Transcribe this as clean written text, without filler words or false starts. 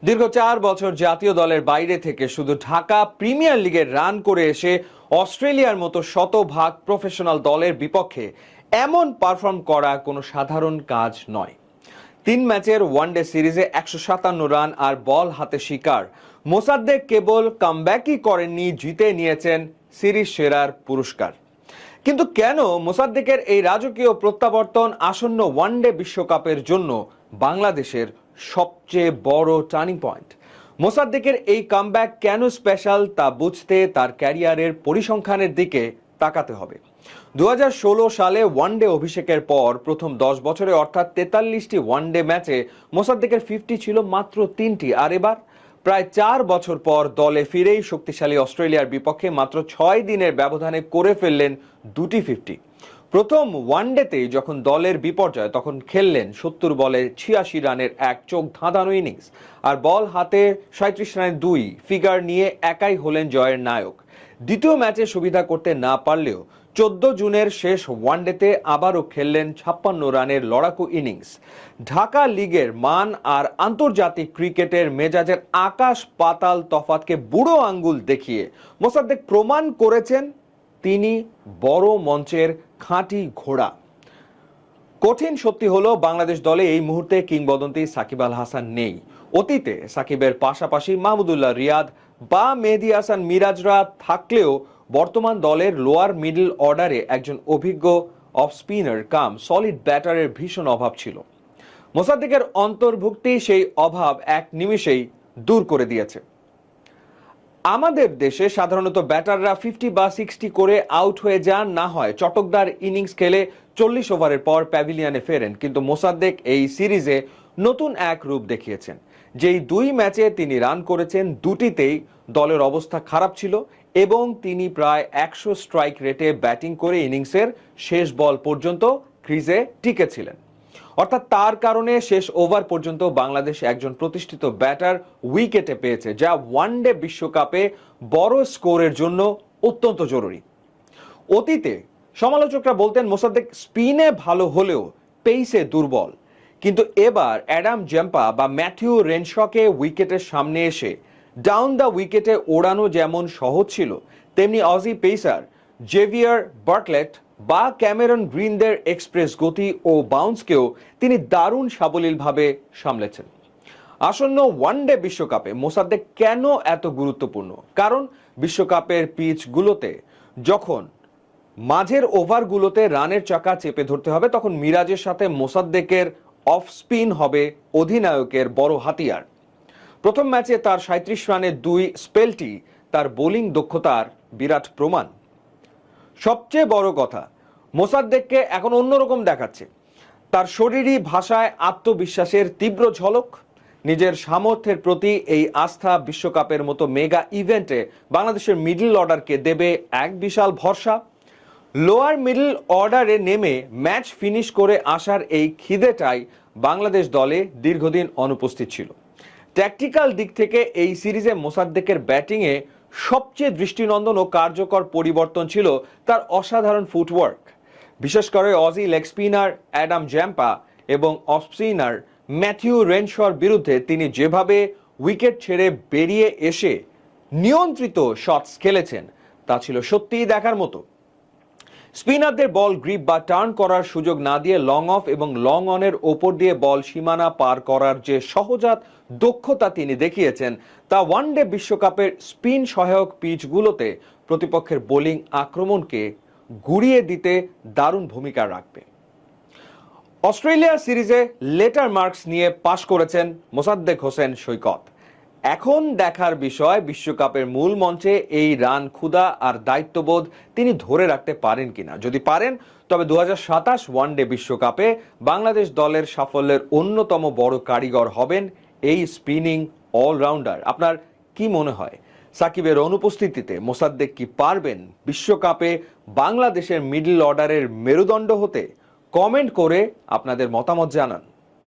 দীর্ঘ 4 বছর জাতীয় দলের বাইরে থেকে শুধু ঢাকা প্রিমিয়ার লিগের রান করে এসে অস্ট্রেলিয়ার মতো শতভাগ প্রফেশনাল দলের বিপক্ষে এমন পারফর্ম করা কোনো সাধারণ কাজ নয়। 3 ম্যাচের ওয়ানডে সিরিজে 157 রান আর বল হাতে শিকার মোসাদ্দেক কেবল কামব্যাকই করেননি, জিতে নিয়েছেন সিরিজ সেরার পুরস্কার। কিন্তু কেন মোসাদ্দেকের এই রাজকীয় প্রত্যাবর্তন আসন্ন ওয়ানডে বিশ্বকাপের জন্য বাংলাদেশের সবচেয়ে বড় টার্নিং পয়েন্ট? মোসাদ্দেকের এই কামব্যাক কেন স্পেশাল তা বুঝতে তার ক্যারিয়ারের পরিসংখ্যানের দিকে তাকাতে হবে। 2016 সালে ওয়ানডে অভিষেকের পর প্রথম 10 বছরে অর্থাৎ 43টি ওয়ানডে ম্যাচে মোসাদ্দেকের 50 ছিল মাত্র 3টি, আর এবার প্রায় 4 বছর পর দলে ফিরেই শক্তিশালী অস্ট্রেলিয়ার বিপক্ষে মাত্র 6 দিনের ব্যবধানে করে ফেললেন 2টি 50। প্রথম ওয়ানডেতেই যখন দলের বিপর্যয় তখন খেললেন 70 বলে 86 রানের এক চোখ ধাঁধানো ইনিংস, আর বল হাতে 37 রানের 2 ফিগার নিয়ে একাই হলেন জয়ের নায়ক। দ্বিতীয় ম্যাচে সুবিধা করতে না পারলেও 14 জুনের শেষ ওয়ানডেতে আবারও খেললেন 56 রানের লড়াকু ইনিংস। ঢাকা লিগের মান আর আন্তর্জাতিক ক্রিকেটের মেজাজের আকাশ পাতাল তফাতকে বুড়ো আঙ্গুল দেখিয়ে মোসাদ্দেক প্রমাণ করেছেন তিনি বড় মঞ্চের খাঁটি ঘোড়া। কঠিন সত্যি হলো বাংলাদেশ দলে এই মুহূর্তে কিংবদন্তি সাকিব আল হাসান নেই। অতীতে সাকিবের পাশাপাশি মাহমুদুল্লাহ রিয়াদ বা মেহেদী হাসান মিরাজরা থাকলেও বর্তমান দলের লোয়ার মিডল অর্ডারে একজন অভিজ্ঞ অফ স্পিনার কাম সলিড ব্যাটারের ভীষণ অভাব ছিল। মোসাদ্দেকের অন্তর্ভুক্তি সেই অভাব এক নিমিষেই দূর করে দিয়েছে। আমাদের দেশে সাধারণত ব্যাটাররা 50 বা 60 করে আউট হয়ে যান, না হয় চটকদার ইনিংস খেলে 40 ওভারের পর প্যাভিলিয়নে ফেরেন। কিন্তু মোসাদ্দেক এই সিরিজে নতুন এক রূপ দেখিয়েছেন। যেই 2 ম্যাচে তিনি রান করেছেন, দুটিতেই দলের অবস্থা খারাপ ছিল এবং তিনি প্রায় 100 স্ট্রাইক রেটে ব্যাটিং করে ইনিংসের শেষ বল পর্যন্ত ক্রিজে টিকেছিলেন। অর্থাৎ তার কারণে শেষ ওভার পর্যন্ত বাংলাদেশ একজন প্রতিষ্ঠিত ব্যাটার উইকেটে পেয়েছে, যা ওয়ানডে বিশ্বকাপে বড় স্কোরের জন্য অত্যন্ত জরুরি। অতীতে সমালোচকরা বলতেন মোসাদ্দেক স্পিনে ভালো হলেও পেইসে দুর্বল, কিন্তু এবার অ্যাডাম জেম্পা বা ম্যাথিউ রেনশকে উইকেটের সামনে এসে ডাউন দ্য উইকেটে ওড়ানো যেমন সহজ ছিল, তেমনি অজি পেসার জেভিয়ার বার্টলেট বা ক্যামেরন গ্রিনদের এক্সপ্রেস গতি ও বাউন্সকেও তিনি দারুণ সাবলীলভাবে সামলেছেন। আসন্ন ওয়ানডে বিশ্বকাপে মোসাদ্দেক কেন এত গুরুত্বপূর্ণ? কারণ বিশ্বকাপের পিচগুলোতে যখন মাঝের ওভারগুলোতে রানের চাকা চেপে ধরতে হবে, তখন মিরাজের সাথে মোসাদ্দেকের অফ স্পিন হবে অধিনায়কের বড় হাতিয়ার। প্রথম ম্যাচে তার 37 রানের 2 স্পেলটি তার বোলিং দক্ষতার বিরাট প্রমাণ। সবচেয়ে বড় কথা, মোসাদ্দেককে এখন অন্যরকম দেখাচ্ছে। তার শরীরী ভাষায় আত্মবিশ্বাসের তীব্র ঝলক। নিজের সামর্থ্যের প্রতি এই আস্থা বিশ্বকাপের মতো মেগা ইভেন্টে বাংলাদেশের মিডল অর্ডারকে দেবে এক বিশাল ভরসা। লোয়ার মিডল অর্ডারে নেমে ম্যাচ ফিনিশ করে আসার এই খিদেটাই বাংলাদেশ দলে দীর্ঘদিন অনুপস্থিত ছিল। ট্যাকটিক্যাল দিক থেকে এই সিরিজে মোসাদ্দেকের ব্যাটিংয়ে সবচেয়ে দৃষ্টিনন্দন ও কার্যকর পরিবর্তন ছিল তার অসাধারণ ফুটওয়ার্ক। বিশেষ করে Aussie leg spinner Adam Zampa এবং অফ স্পিনার ম্যাথিউ রেনশর বিরুদ্ধে তিনি যেভাবে উইকেট ছেড়ে বেরিয়ে এসে নিয়ন্ত্রিত শটস খেলেছেন তা ছিল সত্যিই দেখার মতো। স্পিনারদের বল গ্রিপ বা টার্ন করার সুযোগ না দিয়ে লং অফ এবং লং অনের ওপর দিয়ে বল সীমানা পার করার যে সহজাত দক্ষতা তিনি দেখিয়েছেন, তা ওয়ানডে বিশ্বকাপের স্পিন সহায়ক পিচগুলোতে প্রতিপক্ষের বোলিং আক্রমণকে গুড়িয়ে দিতে দারুণ ভূমিকা রাখবে। অস্ট্রেলিয়া সিরিজে লেটার মার্কস নিয়ে পাশ করেছেন মোসাদ্দেক হোসেন সৈকত। এখন দেখার বিষয় বিশ্বকাপের মূল মঞ্চে এই রান ক্ষুধা আর দায়িত্ববোধ তিনি ধরে রাখতে পারেন কিনা। যদি পারেন, তবে 2027 ওয়ানডে বিশ্বকাপে বাংলাদেশ দলের সাফল্যের অন্যতম বড় কারিগর হবেন এই স্পিনিং অলরাউন্ডার। আপনার কি মনে হয়, সাকিবের অনুপস্থিতিতে মোসাদ্দেক কি পারবেন বিশ্বকাপে বাংলাদেশের মিডল অর্ডারের মেরুদণ্ড হতে? কমেন্ট করে আপনাদের মতামত জানান।